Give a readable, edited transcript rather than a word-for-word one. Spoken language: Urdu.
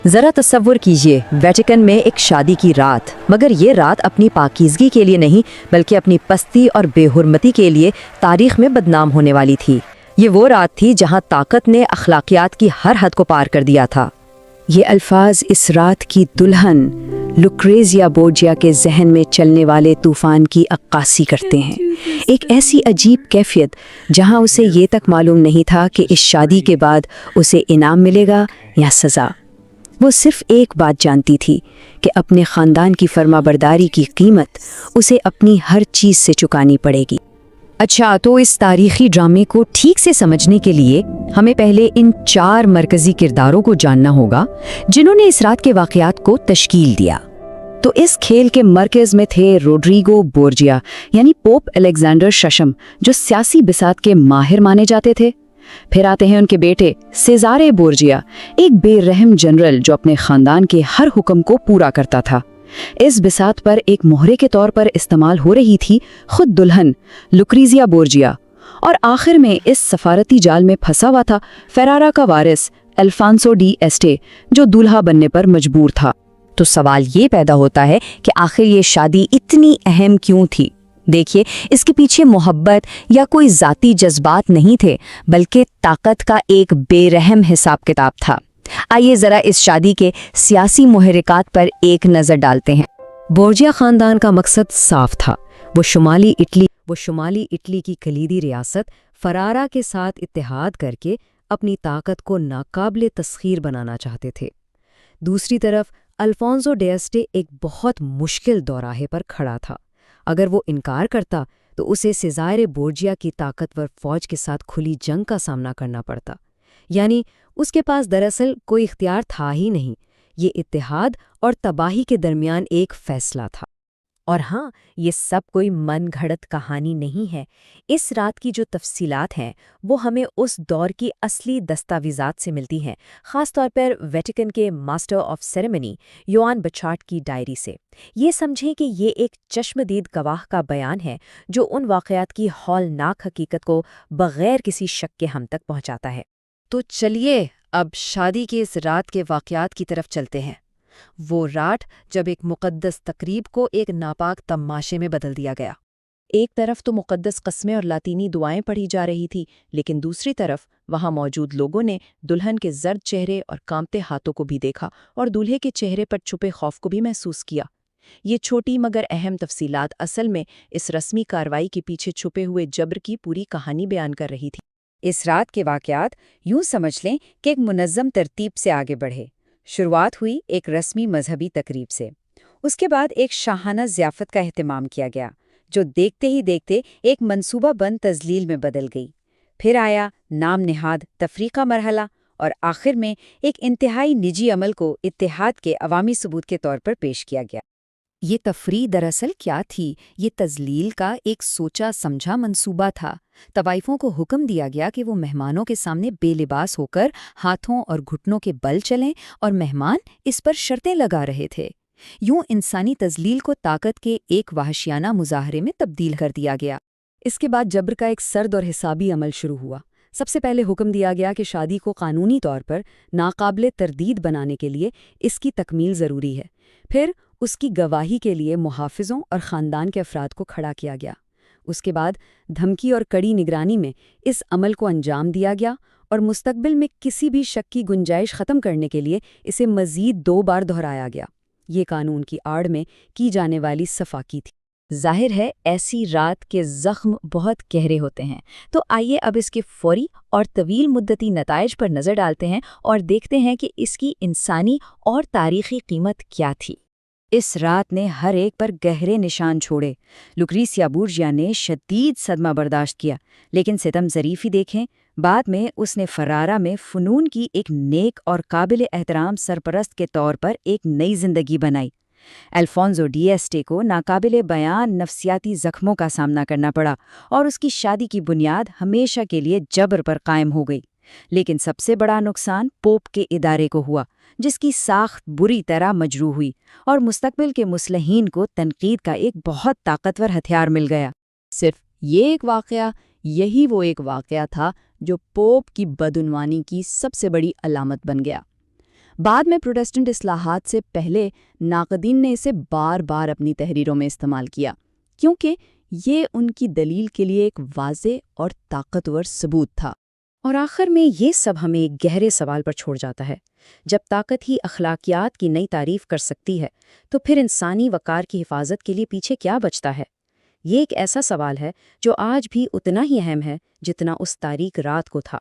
ذرا تصور کیجئے ویٹیکن میں ایک شادی کی رات، مگر یہ رات اپنی پاکیزگی کے لیے نہیں بلکہ اپنی پستی اور بے حرمتی کے لیے تاریخ میں بدنام ہونے والی تھی۔ یہ وہ رات تھی جہاں طاقت نے اخلاقیات کی ہر حد کو پار کر دیا تھا۔ یہ الفاظ اس رات کی دلہن لوکریزیا بورجیا کے ذہن میں چلنے والے طوفان کی عکاسی کرتے ہیں، ایک ایسی عجیب کیفیت جہاں اسے یہ تک معلوم نہیں تھا کہ اس شادی کے بعد اسے انعام ملے گا یا سزا۔ وہ صرف ایک بات جانتی تھی کہ اپنے خاندان کی فرما برداری کی قیمت اسے اپنی ہر چیز سے چکانی پڑے گی۔ اچھا، تو اس تاریخی ڈرامے کو ٹھیک سے سمجھنے کے لیے ہمیں پہلے ان 4 مرکزی کرداروں کو جاننا ہوگا جنہوں نے اس رات کے واقعات کو تشکیل دیا۔ تو اس کھیل کے مرکز میں تھے روڈریگو بورجیا یعنی پوپ الیگزینڈر ششم، جو سیاسی بساط کے ماہر مانے جاتے تھے۔ پھر آتے ہیں ان کے بیٹے سیزارے بورجیا، ایک بے رحم جنرل جو اپنے خاندان کے ہر حکم کو پورا کرتا تھا۔ اس بساط پر ایک مہرے کے طور پر استعمال ہو رہی تھی خود دلہن لوکریزیا بورجیا، اور آخر میں اس سفارتی جال میں پھنسا ہوا تھا فیرارا کا وارث الفانسو ڈی ایسٹے، جو دولہا بننے پر مجبور تھا۔ تو سوال یہ پیدا ہوتا ہے کہ آخر یہ شادی اتنی اہم کیوں تھی؟ دیکھیے، اس کے پیچھے محبت یا کوئی ذاتی جذبات نہیں تھے، بلکہ طاقت کا ایک بے رحم حساب کتاب تھا۔ آئیے ذرا اس شادی کے سیاسی محرکات پر ایک نظر ڈالتے ہیں۔ بورجیا خاندان کا مقصد صاف تھا۔ وہ شمالی اٹلی کی کلیدی ریاست فرارا کے ساتھ اتحاد کر کے اپنی طاقت کو ناقابل تسخیر بنانا چاہتے تھے۔ دوسری طرف الفانسو ڈیسٹے ایک بہت مشکل دوراہے پر کھڑا تھا۔ اگر وہ انکار کرتا تو اسے سیزارے بورجیا کی طاقتور فوج کے ساتھ کھلی جنگ کا سامنا کرنا پڑتا، یعنی اس کے پاس دراصل کوئی اختیار تھا ہی نہیں۔ یہ اتحاد اور تباہی کے درمیان ایک فیصلہ تھا۔ اور ہاں، یہ سب کوئی من گھڑت کہانی نہیں ہے۔ اس رات کی جو تفصیلات ہیں وہ ہمیں اس دور کی اصلی دستاویزات سے ملتی ہیں، خاص طور پر ویٹیکن کے ماسٹر آف سیریمنی یوان بچارٹ کی ڈائری سے۔ یہ سمجھیں کہ یہ ایک چشمدید گواہ کا بیان ہے جو ان واقعات کی ہولناک حقیقت کو بغیر کسی شک کے ہم تک پہنچاتا ہے۔ تو چلیے اب شادی کے اس رات کے واقعات کی طرف چلتے ہیں۔ وہ رات جب ایک مقدس تقریب کو ایک ناپاک تماشے میں بدل دیا گیا۔ ایک طرف تو مقدس قسمیں اور لاطینی دعائیں پڑھی جا رہی تھی، لیکن دوسری طرف وہاں موجود لوگوں نے دلہن کے زرد چہرے اور کانپتے ہاتھوں کو بھی دیکھا اور دولہے کے چہرے پر چھپے خوف کو بھی محسوس کیا۔ یہ چھوٹی مگر اہم تفصیلات اصل میں اس رسمی کارروائی کے پیچھے چھپے ہوئے جبر کی پوری کہانی بیان کر رہی تھی۔ اس رات کے واقعات یوں سمجھ لیں کہ ایک منظم ترتیب سے آگے بڑھے۔ شروعات ہوئی ایک رسمی مذہبی تقریب سے، اس کے بعد ایک شاہانہ ضیافت کا اہتمام کیا گیا جو دیکھتے ہی دیکھتے ایک منصوبہ بند تذلیل میں بدل گئی۔ پھر آیا نام نہاد تفریقہ مرحلہ، اور آخر میں ایک انتہائی نجی عمل کو اتحاد کے عوامی ثبوت کے طور پر پیش کیا گیا۔ یہ تفریح دراصل کیا تھی؟ یہ تذلیل کا ایک سوچا سمجھا منصوبہ تھا۔ طوائفوں کو حکم دیا گیا کہ وہ مہمانوں کے سامنے بے لباس ہو کر ہاتھوں اور گھٹنوں کے بل چلیں، اور مہمان اس پر شرطیں لگا رہے تھے۔ یوں انسانی تذلیل کو طاقت کے ایک وحشیانہ مظاہرے میں تبدیل کر دیا گیا۔ اس کے بعد جبر کا ایک سرد اور حسابی عمل شروع ہوا۔ سب سے پہلے حکم دیا گیا کہ شادی کو قانونی طور پر ناقابل تردید بنانے کے لیے اس کی تکمیل ضروری ہے۔ پھر اس کی گواہی کے لیے محافظوں اور خاندان کے افراد کو کھڑا کیا گیا۔ اس کے بعد دھمکی اور کڑی نگرانی میں اس عمل کو انجام دیا گیا، اور مستقبل میں کسی بھی شک کی گنجائش ختم کرنے کے لیے اسے مزید 2 بار دہرایا گیا۔ یہ قانون کی آڑ میں کی جانے والی سفاکی تھی۔ ظاہر ہے ایسی رات کے زخم بہت گہرے ہوتے ہیں۔ تو آئیے اب اس کے فوری اور طویل مدتی نتائج پر نظر ڈالتے ہیں اور دیکھتے ہیں کہ اس کی انسانی اور تاریخی قیمت کیا تھی۔ اس رات نے ہر ایک پر گہرے نشان چھوڑے۔ لوکریزیا بورجیا نے شدید صدمہ برداشت کیا، لیکن ستم ظریفی دیکھیں، بعد میں اس نے فرارا میں فنون کی ایک نیک اور قابل احترام سرپرست کے طور پر ایک نئی زندگی بنائی۔ الفانسو ڈی ایسٹے کو ناقابل بیان نفسیاتی زخموں کا سامنا کرنا پڑا، اور اس کی شادی کی بنیاد ہمیشہ کے لیے جبر پر قائم ہو گئی۔ لیکن سب سے بڑا نقصان پوپ کے ادارے کو ہوا، جس کی ساخت بری طرح مجروح ہوئی، اور مستقبل کے مصلحین کو تنقید کا ایک بہت طاقتور ہتھیار مل گیا۔ صرف یہ ایک واقعہ، یہی وہ ایک واقعہ تھا جو پوپ کی بدعنوانی کی سب سے بڑی علامت بن گیا۔ بعد میں پروٹestant اصلاحات سے پہلے ناقدین نے اسے بار بار اپنی تحریروں میں استعمال کیا کیونکہ یہ ان کی دلیل کے لیے ایک واضح اور طاقتور ثبوت تھا۔ اور آخر میں یہ سب ہمیں ایک گہرے سوال پر چھوڑ جاتا ہے، جب طاقت ہی اخلاقیات کی نئی تعریف کر سکتی ہے تو پھر انسانی وقار کی حفاظت کے لیے پیچھے کیا بچتا ہے؟ یہ ایک ایسا سوال ہے جو آج بھی اتنا ہی اہم ہے جتنا اس تاریک رات کو تھا۔